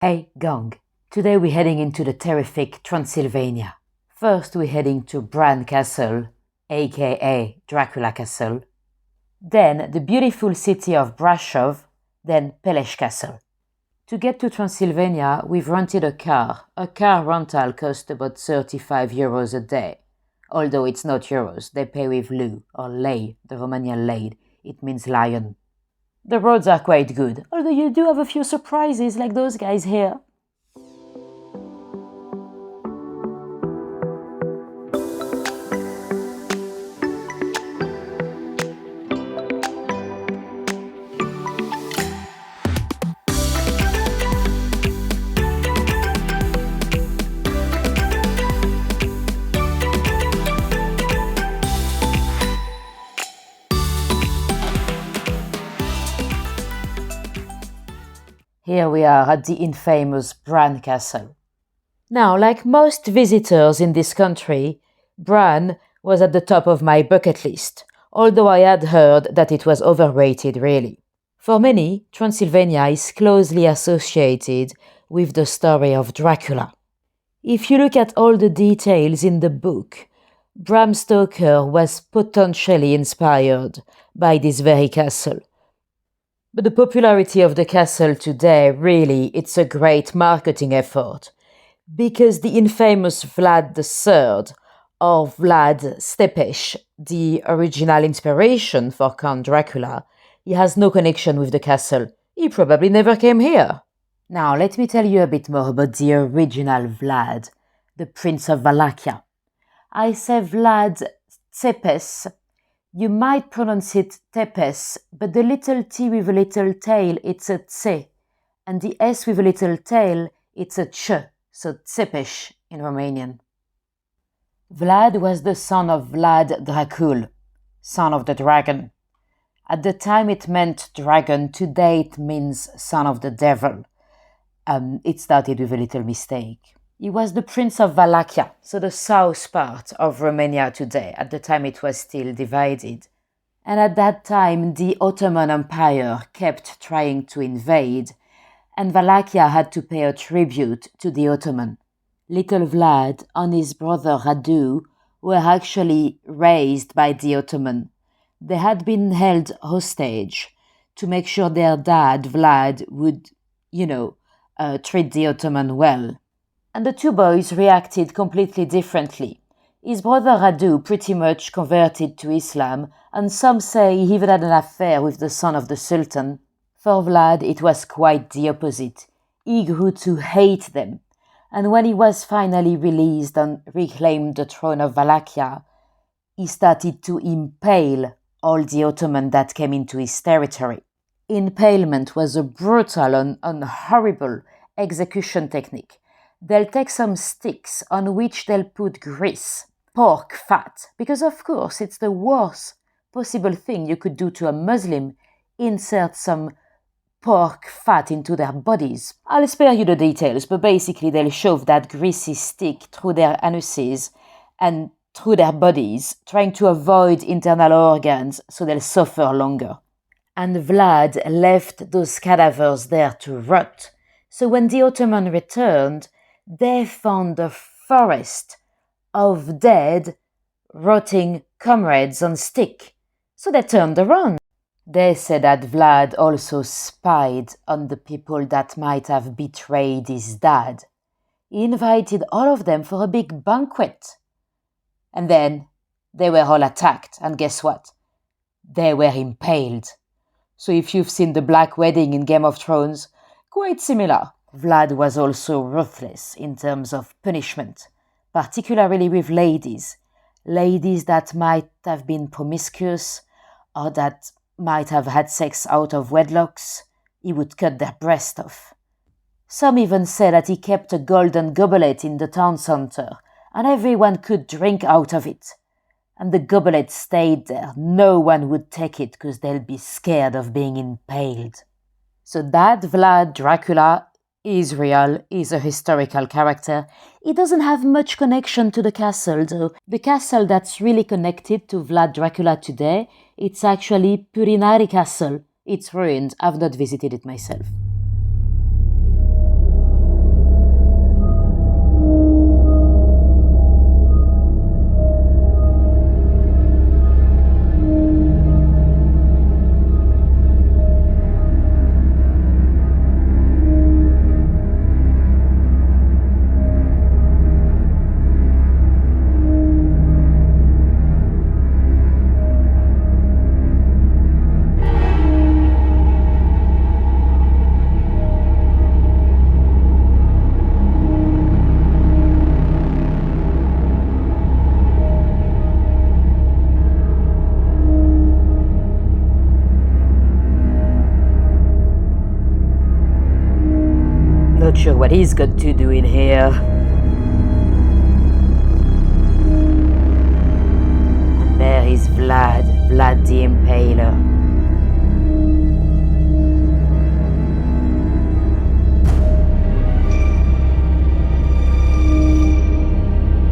Hey gang, today we're heading into the terrific Transylvania. First we're heading to Bran Castle, aka Dracula Castle, then the beautiful city of Brasov, then Peles Castle. To get to Transylvania, we've rented a car. A car rental costs about 35 euros a day. Although it's not euros, they pay with leu, or lei, the Romanian lei. It means lion. The roads are quite good, although you do have a few surprises like those guys here. Here we are at the infamous Bran Castle. Now, like most visitors in this country, Bran was at the top of my bucket list, although I had heard that it was overrated really. For many, Transylvania is closely associated with the story of Dracula. If you look at all the details in the book, Bram Stoker was potentially inspired by this very castle. But the popularity of the castle today, really, it's a great marketing effort. Because the infamous Vlad III, or Vlad Tepes, the original inspiration for Count Dracula, he has no connection with the castle. He probably never came here. Now, let me tell you a bit more about the original Vlad, the Prince of Wallachia. I say Vlad Tepes. You might pronounce it Tepes, but the little T with a little tail, it's a Tse, and the S with a little tail, it's a Ch, so Tepes in Romanian. Vlad was the son of Vlad Dracul, son of the dragon. At the time it meant dragon, today it means son of the devil. It started with a little mistake. He was the Prince of Wallachia, so the south part of Romania today. At the time it was still divided. And at that time the Ottoman Empire kept trying to invade, and Wallachia had to pay a tribute to the Ottoman. Little Vlad and his brother Radu were actually raised by the Ottoman. They had been held hostage to make sure their dad, Vlad, would, treat the Ottoman well. And the two boys reacted completely differently. His brother Radu pretty much converted to Islam, and some say he even had an affair with the son of the Sultan. For Vlad, it was quite the opposite. He grew to hate them, and when he was finally released and reclaimed the throne of Wallachia, he started to impale all the Ottoman that came into his territory. Impalement was a brutal and horrible execution technique. They'll take some sticks on which they'll put grease, pork fat, because of course it's the worst possible thing you could do to a Muslim, insert some pork fat into their bodies. I'll spare you the details, but basically they'll shove that greasy stick through their anuses and through their bodies, trying to avoid internal organs so they'll suffer longer. And Vlad left those cadavers there to rot. So when the Ottoman returned, they found a forest of dead, rotting comrades on stick. So they turned around. They said that Vlad also spied on the people that might have betrayed his dad. He invited all of them for a big banquet. And then they were all attacked, and guess what? They were impaled. So if you've seen the Black Wedding in Game of Thrones, quite similar. Vlad was also ruthless in terms of punishment, particularly with ladies that might have been promiscuous or that might have had sex out of wedlocks. He would cut their breast off. Some even say that he kept a golden goblet in the town center, and everyone could drink out of it. And the goblet stayed there. No one would take it because they'll be scared of being impaled. So that Vlad Dracula is real, is a historical character. He doesn't have much connection to the castle, though. The castle that's really connected to Vlad Dracula today, it's actually Peles Castle. It's ruined. I've not visited it myself. sure what he's got to do in here. And there is Vlad the Impaler.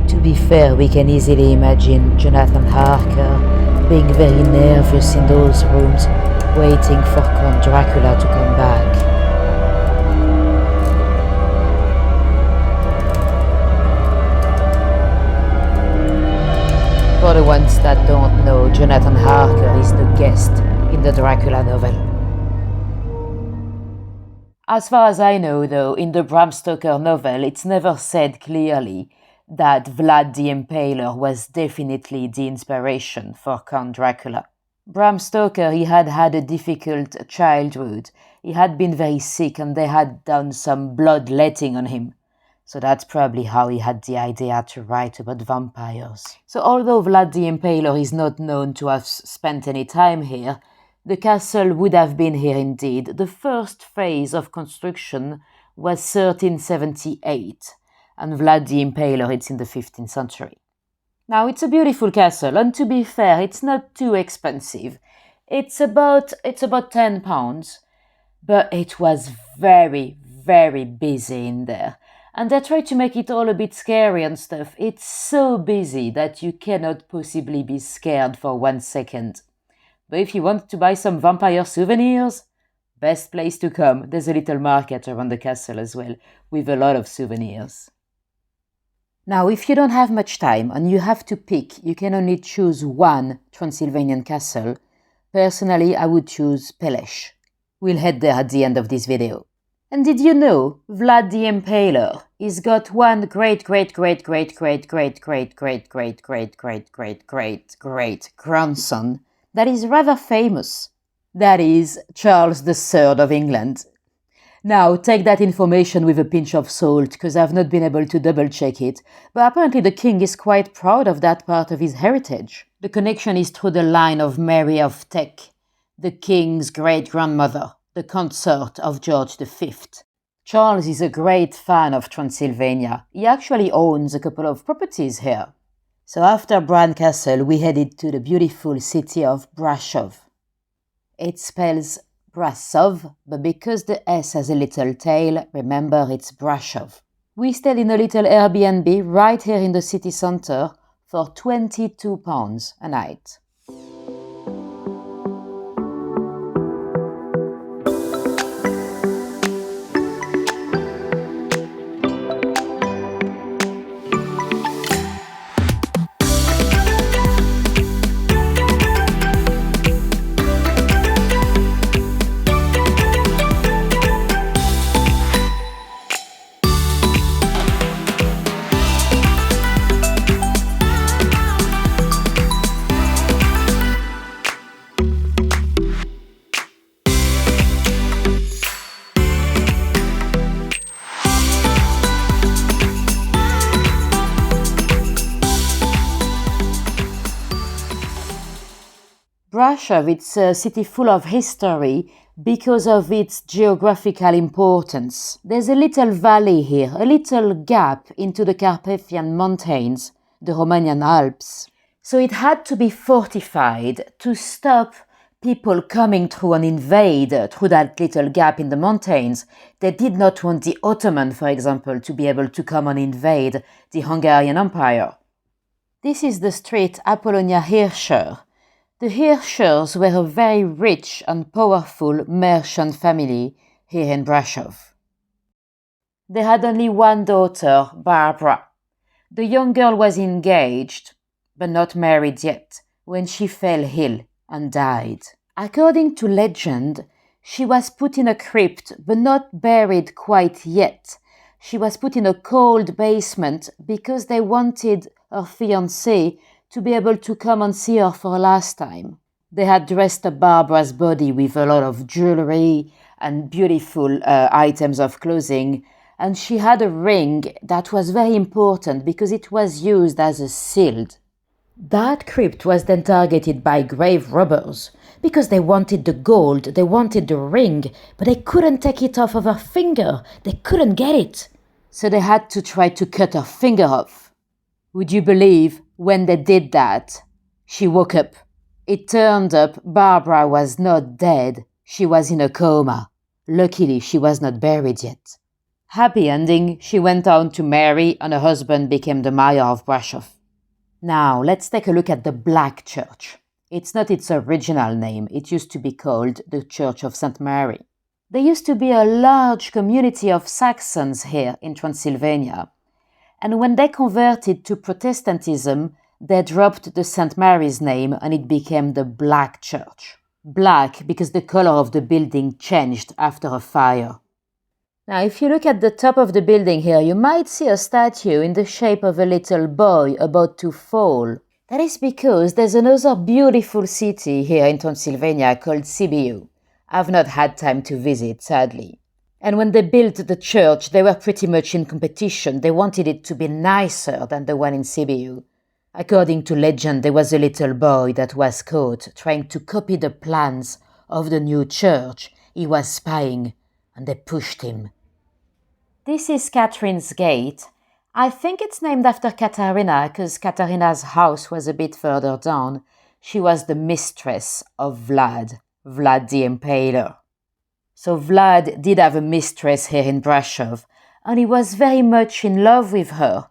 To be fair, we can easily imagine Jonathan Harker being very nervous in those rooms, waiting for Count Dracula to come back. For the ones that don't know, Jonathan Harker is the guest in the Dracula novel. As far as I know, though, in the Bram Stoker novel, it's never said clearly that Vlad the Impaler was definitely the inspiration for Count Dracula. Bram Stoker, he had had a difficult childhood. He had been very sick and they had done some bloodletting on him. So that's probably how he had the idea to write about vampires. So although Vlad the Impaler is not known to have spent any time here, the castle would have been here indeed. The first phase of construction was 1378. And Vlad the Impaler, it's in the 15th century. Now, it's a beautiful castle, and to be fair, it's not too expensive. It's about £10, but it was very, very busy in there. And they tried to make it all a bit scary and stuff. It's so busy that you cannot possibly be scared for 1 second. But if you want to buy some vampire souvenirs, best place to come. There's a little market around the castle as well, with a lot of souvenirs. Now, if you don't have much time and you have to pick, you can only choose one Transylvanian castle. Personally, I would choose Peles. We'll head there at the end of this video. And did you know Vlad the Impaler has got one great grandson that is rather famous. That is Charles III of England. Now, take that information with a pinch of salt, because I've not been able to double-check it, but apparently the king is quite proud of that part of his heritage. The connection is through the line of Mary of Teck, the king's great-grandmother, the consort of George V. Charles is a great fan of Transylvania. He actually owns a couple of properties here. So after Bran Castle, we headed to the beautiful city of Brasov. It spells Brasov, but because the S has a little tail, remember it's Brasov. We stayed in a little Airbnb right here in the city centre for £22 a night. Brasov, it's a city full of history because of its geographical importance. There's a little valley here, a little gap into the Carpathian Mountains, the Romanian Alps. So it had to be fortified to stop people coming through and invade through that little gap in the mountains. They did not want the Ottoman, for example, to be able to come and invade the Hungarian Empire. This is the street Apollonia Hirscher. The Hirschers were a very rich and powerful merchant family here in Brasov. They had only one daughter, Barbara. The young girl was engaged, but not married yet, when she fell ill and died. According to legend, she was put in a crypt, but not buried quite yet. She was put in a cold basement because they wanted her fiancé to be able to come and see her for a last time. They had dressed up Barbara's body with a lot of jewelry and beautiful items of clothing, and she had a ring that was very important because it was used as a shield. That crypt was then targeted by grave robbers because they wanted the gold, they wanted the ring, but they couldn't take it off of her finger. They couldn't get it. So they had to try to cut her finger off. Would you believe when they did that? She woke up. It turned up Barbara was not dead. She was in a coma. Luckily, she was not buried yet. Happy ending, she went on to marry and her husband became the mayor of Brasov. Now, let's take a look at the Black Church. It's not its original name. It used to be called the Church of St. Mary. There used to be a large community of Saxons here in Transylvania. And when they converted to Protestantism, they dropped the St. Mary's name and it became the Black Church. Black because the color of the building changed after a fire. Now, if you look at the top of the building here, you might see a statue in the shape of a little boy about to fall. That is because there's another beautiful city here in Transylvania called Sibiu. I've not had time to visit, sadly. And when they built the church, they were pretty much in competition. They wanted it to be nicer than the one in Sibiu. According to legend, there was a little boy that was caught trying to copy the plans of the new church. He was spying, and they pushed him. This is Catherine's Gate. I think it's named after Katharina because Katharina's house was a bit further down. She was the mistress of Vlad the Impaler. So Vlad did have a mistress here in Brasov, and he was very much in love with her.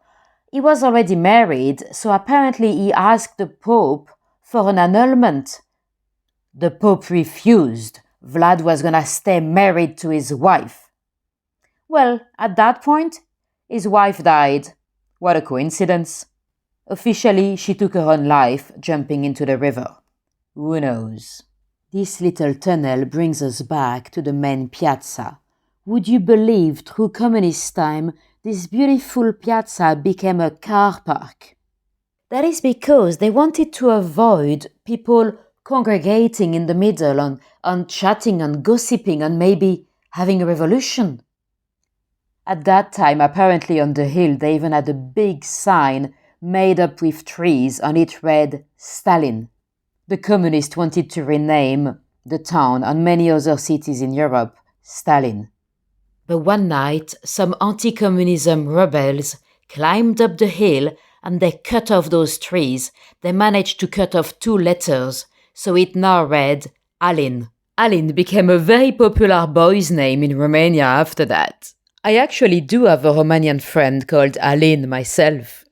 He was already married, so apparently he asked the Pope for an annulment. The Pope refused. Vlad was gonna stay married to his wife. Well, at that point, his wife died. What a coincidence. Officially, she took her own life, jumping into the river. Who knows? This little tunnel brings us back to the main piazza. Would you believe through communist time, this beautiful piazza became a car park? That is because they wanted to avoid people congregating in the middle and chatting and gossiping and maybe having a revolution. At that time, apparently on the hill, they even had a big sign made up with trees. On it read Stalin. The communists wanted to rename the town and many other cities in Europe Stalin. But one night, some anti-communism rebels climbed up the hill and they cut off those trees. They managed to cut off 2 letters, so it now read Alin. Alin became a very popular boy's name in Romania after that. I actually do have a Romanian friend called Alin myself.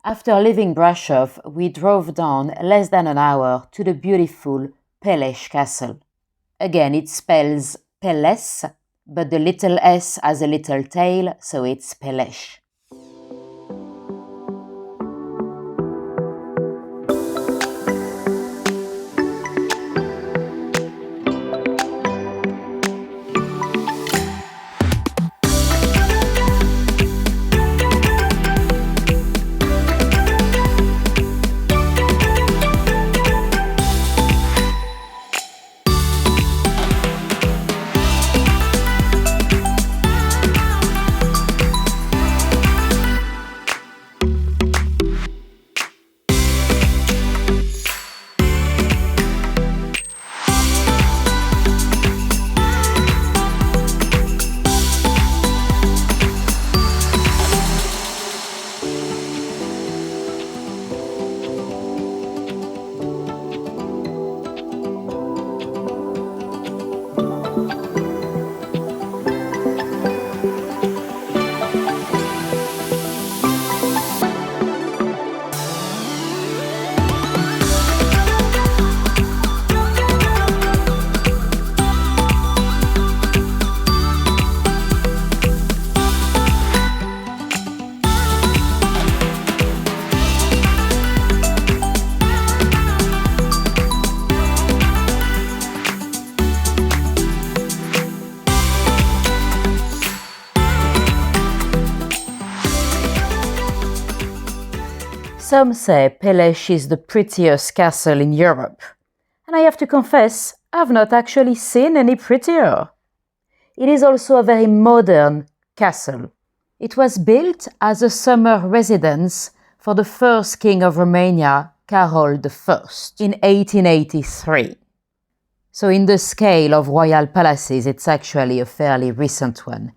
After leaving Brasov, we drove down less than an hour to the beautiful Peles Castle. Again, it spells Peles, but the little s has a little tail, so it's Peles. Some say Peles is the prettiest castle in Europe. And I have to confess, I've not actually seen any prettier. It is also a very modern castle. It was built as a summer residence for the first king of Romania, Carol I in 1883. So in the scale of royal palaces, it's actually a fairly recent one.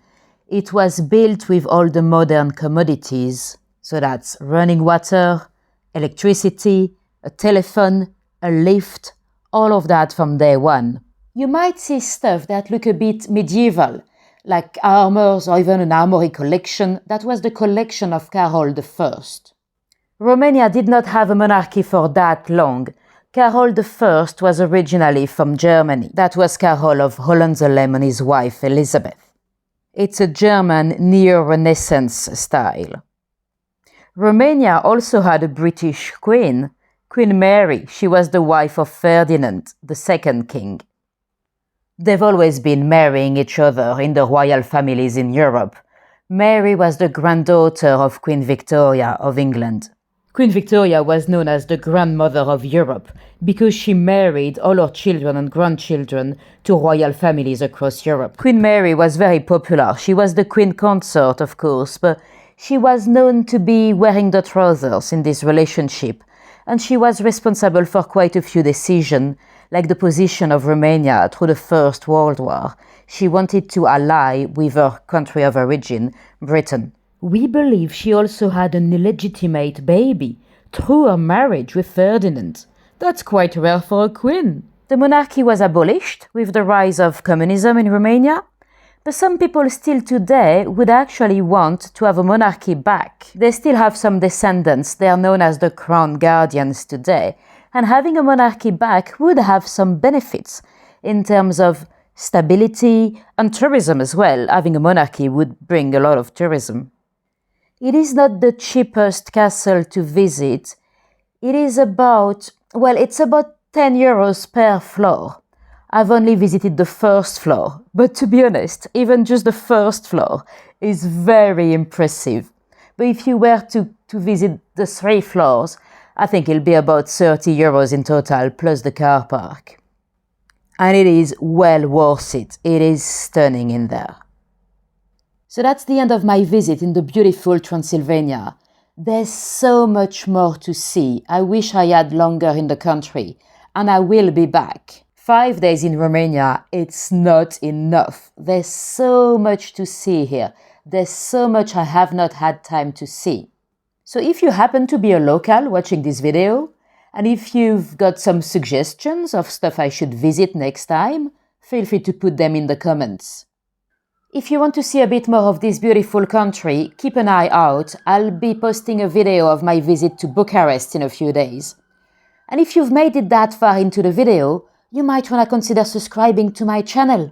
It was built with all the modern commodities, so that's running water, electricity, a telephone, a lift, all of that from day one. You might see stuff that look a bit medieval, like armors or even an armory collection. That was the collection of Carol I. Romania did not have a monarchy for that long. Carol I was originally from Germany. That was Carol of Hohenzollern and his wife Elizabeth. It's a German neo-Renaissance style. Romania also had a British queen, Queen Mary. She was the wife of Ferdinand, the second king. They've always been marrying each other in the royal families in Europe. Mary was the granddaughter of Queen Victoria of England. Queen Victoria was known as the grandmother of Europe because she married all her children and grandchildren to royal families across Europe. Queen Mary was very popular. She was the queen consort, of course, but she was known to be wearing the trousers in this relationship, and she was responsible for quite a few decisions, like the position of Romania through the First World War. She wanted to ally with her country of origin, Britain. We believe she also had an illegitimate baby through her marriage with Ferdinand. That's quite rare for a queen. The monarchy was abolished with the rise of communism in Romania, but some people still today would actually want to have a monarchy back. They still have some descendants. They are known as the crown guardians today, and having a monarchy back would have some benefits in terms of stability and tourism as well. Having a monarchy would bring a lot of tourism. It is not the cheapest castle to visit. It is about, well, it's about 10 euros per floor. I've only visited the first floor, but to be honest, even just the first floor is very impressive. But if you were to visit the 3 floors, I think it'll be about 30 euros in total, plus the car park. And it is well worth it. It is stunning in there. So that's the end of my visit in the beautiful Transylvania. There's so much more to see. I wish I had longer in the country, and I will be back. 5 days in Romania, it's not enough. There's so much to see here. There's so much I have not had time to see. So if you happen to be a local watching this video, and if you've got some suggestions of stuff I should visit next time, feel free to put them in the comments. If you want to see a bit more of this beautiful country, keep an eye out. I'll be posting a video of my visit to Bucharest in a few days. And if you've made it that far into the video, you might want to consider subscribing to my channel.